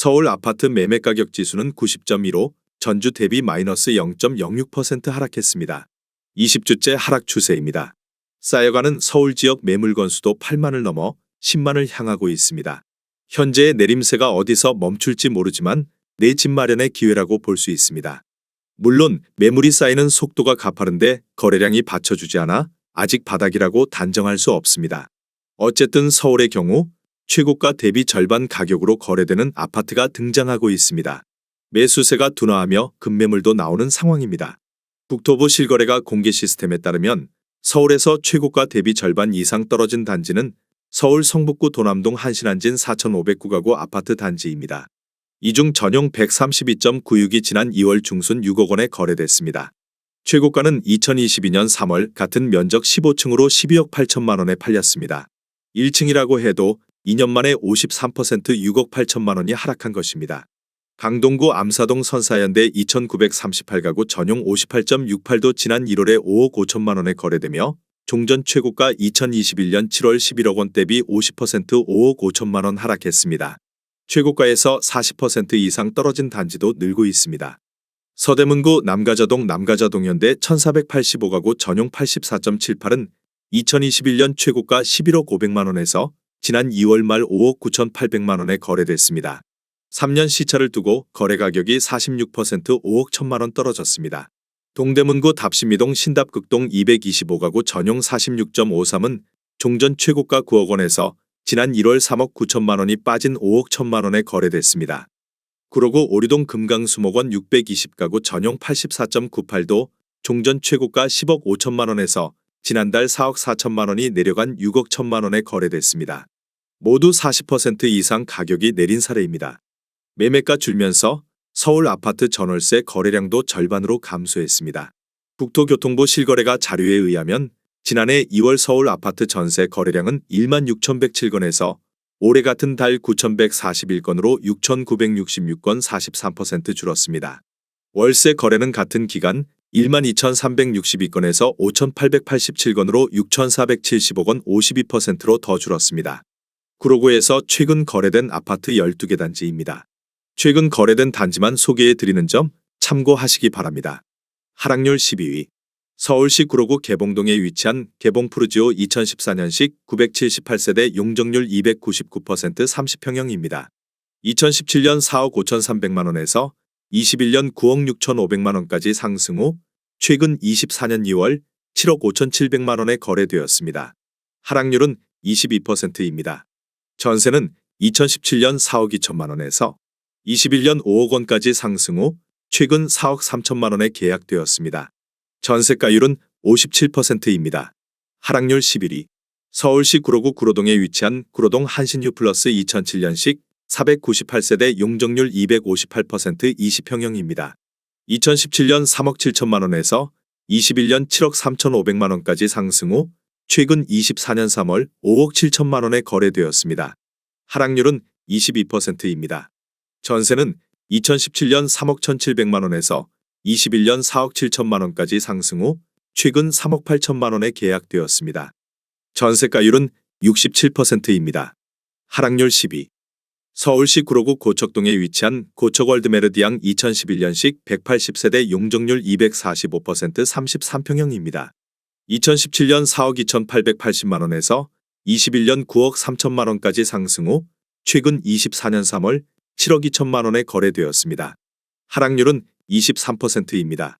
서울 아파트 매매가격 지수는 90.15, 전주 대비 마이너스 0.06% 하락했습니다. 20주째 하락 추세입니다. 쌓여가는 서울 지역 매물 건수도 8만을 넘어 10만을 향하고 있습니다. 현재의 내림세가 어디서 멈출지 모르지만 내 집 마련의 기회라고 볼 수 있습니다. 물론 매물이 쌓이는 속도가 가파른데 거래량이 받쳐주지 않아 아직 바닥이라고 단정할 수 없습니다. 어쨌든 서울의 경우 최고가 대비 절반 가격으로 거래되는 아파트가 등장하고 있습니다. 매수세가 둔화하며 급매물도 나오는 상황입니다. 국토부 실거래가 공개 시스템에 따르면 서울에서 최고가 대비 절반 이상 떨어진 단지는 서울 성북구 도남동 한신안진 4,509가구 아파트 단지입니다. 이 중 전용 132.96이 지난 2월 중순 6억 원에 거래됐습니다. 최고가는 2022년 3월 같은 면적 15층으로 12억 8천만 원에 팔렸습니다. 1층이라고 해도 2년 만에 53% 6억 8천만 원이 하락한 것입니다. 강동구 암사동 선사현대 2,938가구 전용 58.68도 지난 1월에 5억 5천만 원에 거래되며 종전 최고가 2021년 7월 11억 원 대비 50% 5억 5천만 원 하락했습니다. 최고가에서 40% 이상 떨어진 단지도 늘고 있습니다. 서대문구 남가자동 남가자동현대 1,485가구 전용 84.78은 2021년 최고가 11억 500만 원에서 지난 2월 말 5억 9,800만 원에 거래됐습니다. 3년 시차를 두고 거래 가격이 46% 5억 1천만 원 떨어졌습니다. 동대문구 답심이동 신답극동 225가구 전용 46.53은 종전 최고가 9억 원에서 지난 1월 3억 9천만 원이 빠진 5억 1천만 원에 거래됐습니다. 구로구 오류동 금강수목원 620가구 전용 84.98도 종전 최고가 10억 5천만 원에서 지난달 4억 4천만 원이 내려간 6억 1천만 원에 거래됐습니다. 모두 40% 이상 가격이 내린 사례입니다. 매매가 줄면서 서울 아파트 전월세 거래량도 절반으로 감소했습니다. 국토교통부 실거래가 자료에 의하면 지난해 2월 서울 아파트 전세 거래량은 16,107건에서 올해 같은 달 9,141건으로 6,966건 43% 줄었습니다. 월세 거래는 같은 기간 12,362건에서 5,887건으로 6,475건 52%로 더 줄었습니다. 구로구에서 최근 거래된 아파트 12개 단지입니다. 최근 거래된 단지만 소개해 드리는 점 참고하시기 바랍니다. 하락률 12위. 서울시 구로구 개봉동에 위치한 개봉푸르지오 2014년식 978세대 용적률 299% 30평형입니다. 2017년 4억 5,300만 원에서 21년 9억 6,500만 원까지 상승 후 최근 24년 2월 7억 5,700만 원에 거래되었습니다. 하락률은 22%입니다. 전세는 2017년 4억 2천만 원에서 21년 5억 원까지 상승 후 최근 4억 3천만 원에 계약되었습니다. 전세가율은 57%입니다. 하락률 11위. 서울시 구로구 구로동에 위치한 구로동 한신유 플러스 2007년식 498세대 용적률 258% 20평형입니다. 2017년 3억 7천만 원에서 21년 7억 3,500만 원까지 상승 후 최근 24년 3월 5억 7천만 원에 거래되었습니다. 하락률은 22%입니다. 전세는 2017년 3억 1,700만 원에서 21년 4억 7천만 원까지 상승 후 최근 3억 8천만 원에 계약되었습니다. 전세가율은 67%입니다. 하락률 10위. 서울시 구로구 고척동에 위치한 고척월드메르디앙 2011년식 180세대 용적률 245% 33평형입니다. 2017년 4억 2,880만 원에서 21년 9억 3천만 원까지 상승 후 최근 24년 3월 7억 2천만 원에 거래되었습니다. 하락률은 23%입니다.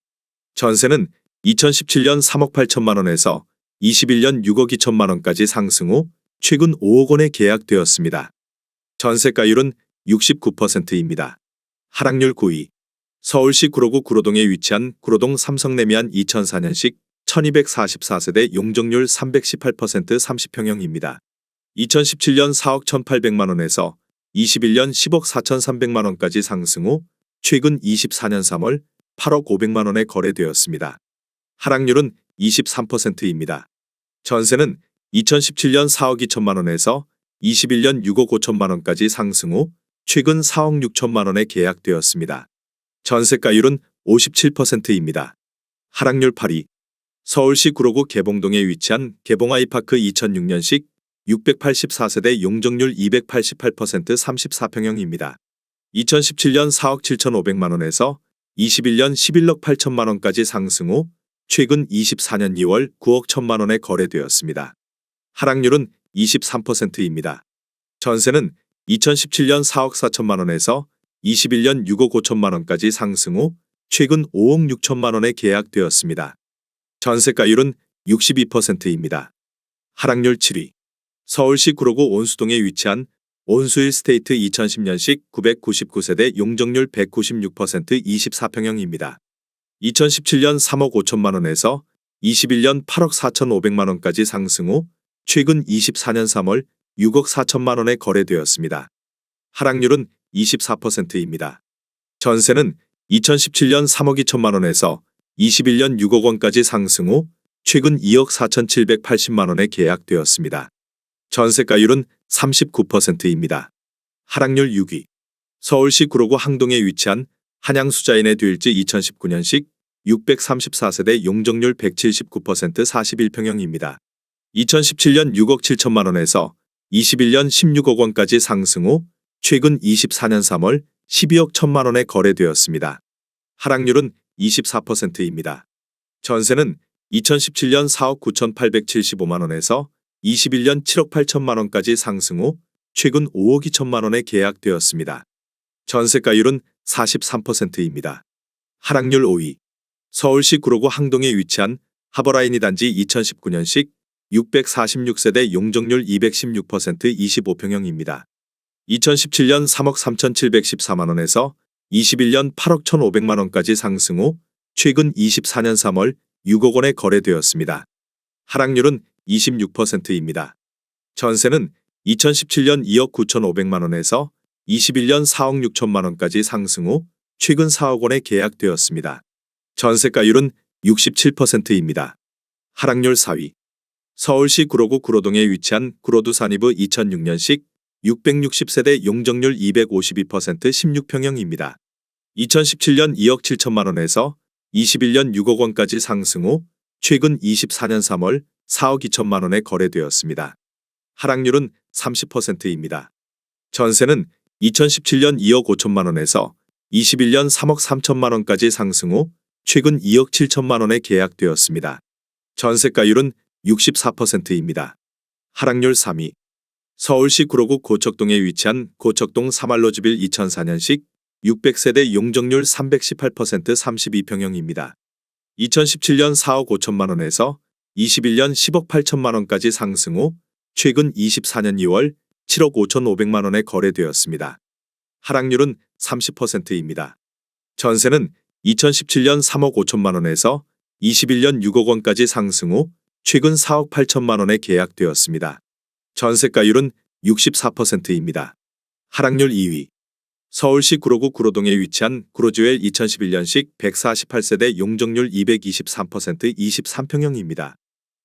전세는 2017년 3억 8천만 원에서 21년 6억 2천만 원까지 상승 후 최근 5억 원에 계약되었습니다. 전세가율은 69%입니다. 하락률 9위. 서울시 구로구 구로동에 위치한 구로동 삼성레미안 2004년식 1244세대 용적률 318% 30평형입니다. 2017년 4억 1,800만 원에서 21년 10억 4,300만 원까지 상승 후 최근 24년 3월 8억 500만 원에 거래되었습니다. 하락률은 23%입니다. 전세는 2017년 4억 2천만 원에서 21년 6억 5천만 원까지 상승 후 최근 4억 6천만 원에 계약되었습니다. 전세가율은 57%입니다. 하락률 8위. 서울시 구로구 개봉동에 위치한 개봉아이파크 2006년식 684세대 용적률 288% 34평형입니다. 2017년 4억 7,500만 원에서 21년 11억 8천만 원까지 상승 후 최근 24년 2월 9억 1천만 원에 거래되었습니다. 하락률은 23%입니다. 전세는 2017년 4억 4천만 원에서 21년 6억 5천만 원까지 상승 후 최근 5억 6천만 원에 계약되었습니다. 전세가율은 62%입니다. 하락률 7위. 서울시 구로구 온수동에 위치한 온수일 스테이트 2010년식 999세대 용적률 196% 24평형입니다. 2017년 3억 5천만 원에서 21년 8억 4천5백만 원까지 상승 후 최근 24년 3월 6억 4천만 원에 거래되었습니다. 하락률은 24%입니다. 전세는 2017년 3억 2천만 원에서 21년 6억 원까지 상승 후 최근 2억 4천7백팔십만 원에 계약되었습니다. 전세가율은 39%입니다. 하락률 6위. 서울시 구로구 항동에 위치한 한양수자인의 듀일즈 2019년식 634세대 용적률 179% 41평형입니다. 2017년 6억 7천만 원에서 21년 16억 원까지 상승 후 최근 24년 3월 12억 1천만 원에 거래되었습니다. 하락률은 24%입니다. 전세는 2017년 4억 9,875만 원에서 21년 7억 8천만 원까지 상승 후 최근 5억 2천만 원에 계약되었습니다. 전세가율은 43%입니다. 하락률 5위. 서울시 구로구 항동에 위치한 하버라인이 단지 2019년식 646세대 용적률 216% 25평형입니다. 2017년 3억 3,714만 원에서 21년 8억 1,500만 원까지 상승 후 최근 24년 3월 6억 원에 거래되었습니다. 하락률은 26%입니다. 전세는 2017년 2억 9,500만 원에서 21년 4억 6천만 원까지 상승 후 최근 4억 원에 계약되었습니다. 전세가율은 67%입니다. 하락률 4위. 서울시 구로구 구로동에 위치한 구로두 산이브 2006년식 660세대 용적률 252% 16평형입니다. 2017년 2억 7천만 원에서 21년 6억 원까지 상승 후 최근 24년 3월 4억 2천만 원에 거래되었습니다. 하락률은 30%입니다. 전세는 2017년 2억 5천만 원에서 21년 3억 3천만 원까지 상승 후 최근 2억 7천만 원에 계약되었습니다. 전세가율은 64%입니다. 하락률 3위. 서울시 구로구 고척동에 위치한 고척동 사말로즈빌 2004년식 600세대 용적률 318% 32평형입니다. 2017년 4억 5천만 원에서 21년 10억 8천만 원까지 상승 후 최근 24년 2월 7억 5천5백만 원에 거래되었습니다. 하락률은 30%입니다. 전세는 2017년 3억 5천만 원에서 21년 6억 원까지 상승 후 최근 4억 8천만 원에 계약되었습니다. 전세가율은 64%입니다. 하락률 2위. 서울시 구로구 구로동에 위치한 구로주엘 2011년식 148세대 용적률 223% 23평형입니다.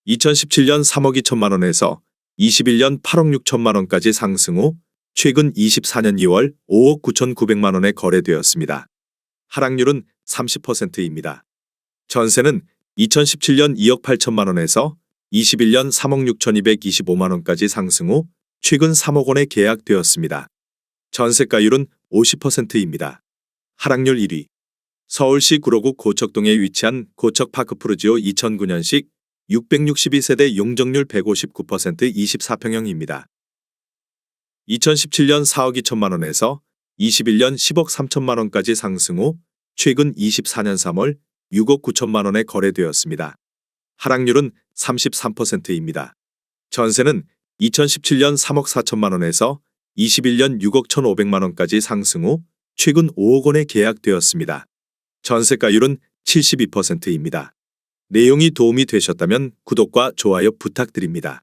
2017년 3억 2천만 원에서 21년 8억 6천만 원까지 상승 후 최근 24년 2월 5억 9천9백만 원에 거래되었습니다. 하락률은 30%입니다. 전세는 2017년 2억 8천만 원에서 21년 3억 6천2백이십오만 원까지 상승 후 최근 3억 원에 계약되었습니다. 전세가율은 50%입니다. 하락률 1위. 서울시 구로구 고척동에 위치한 고척파크 푸르지오 2009년식 662세대 용적률 159% 24평형입니다. 2017년 4억 2천만 원에서 21년 10억 3천만 원까지 상승 후 최근 24년 3월 6억 9천만 원에 거래되었습니다. 하락률은 33%입니다. 전세는 2017년 3억 4천만 원에서 21년 6억 1,500만 원까지 상승 후 최근 5억 원에 계약되었습니다. 전세가율은 72%입니다. 내용이 도움이 되셨다면 구독과 좋아요 부탁드립니다.